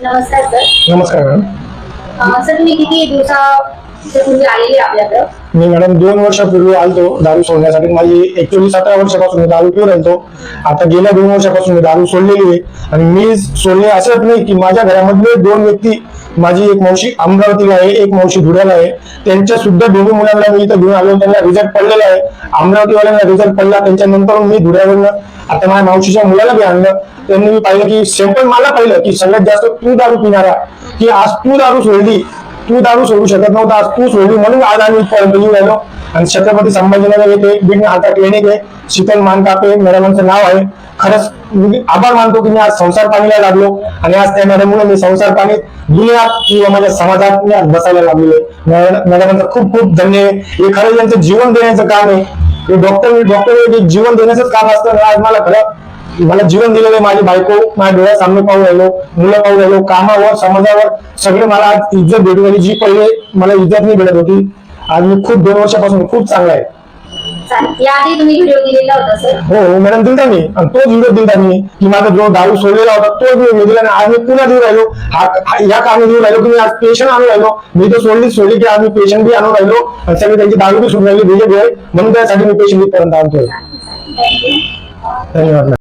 नमस्कार सर. नमस्कार madam. Sir तुम्ही किती दिवसापूर्वी आलेले आपल्याकडं? मी मॅडम 2 वर्षापूर्वी आलतो दारू सोडण्यासाठी. माझी ऍक्च्युअली 17 वर्षापासून मी दारू पिऊन राहतो. आता गेल्या 2 वर्षापासून मी दारू सोडलेली आहे. आणि मी सोडले असंच नाही की माझ्या घरामधले 2 व्यक्ती, माझी एक मावशी अमरावतीला आहे, एक मावशी धुळ्याला आहे, त्यांच्या सुद्धा दोन्ही मुलांना मी इथं घेऊन आलो. त्यांना रिझल्ट पडलेला आहे. अमरावतीवाल्यांना रिझल्ट पडला, त्याच्यानंतर मी धुळ्यावरनं आता माझ्या मावशीच्या मुलाला बी आणलं. त्यांनी मी पाहिलं की सॅम्पल मला पाहिलं की सगळ्यात जास्त तू दारू पिणारा, की आज तू दारू सोडली, तू दारू सोडू शकत नव्हता, आज तू सोडली म्हणून आज आम्ही इथपर्यंत येऊन राहिलो. आणि छत्रपती संभाजीनगर येथे बिन आता क्लिनिक आहे, शीतल मानकापे मॅडमांचं नाव आहे. खरंच मी आभार मानतो की मी आज संसार पाणीला लागलो आणि आज त्या मॅडममुळे मी संसार पाणी दुनियात किंवा माझ्या समाजात मी आज बसायला लागलेलो. मॅडमांचं खूप खूप धन्यवाद. हे खरं यांचं जीवन देण्याचं काम आहे. हे डॉक्टर जीवन देण्याचंच काम असतं. आज मला जीवन दिलेलं आहे. माझी बायको माझ्या डोळ्यासामने पाहू राहिलो, मुलं पाहू राहिलो, कामावर समाजावर सगळे मला आज इज्जत भेटू राहिली, जी पहिले मला इज्जत नाही भेटत होती. आज मी खूप 2 वर्षापासून खूप चांगला आहे. याआधी तुम्ही व्हिडिओ दिलेला होता सर? हो मॅडम, दिलता मी. आणि तोच व्हिडिओ दिलता मी की माझा जो दारू सोडलेला होता तोच व्हिडिओ दिला. आणि आज मी पुन्हा देऊ राहिलो. या कामी देऊ राहिलो की मी आज पेशंट आणून राहिलो. मी तर सोडली की आज मी पेशंट बी आणून राहिलो आणि सगळी त्यांची दारू बी सोडून राहिली म्हणून त्यासाठी मी पेशंट इथपर्यंत आणतोय. धन्यवाद.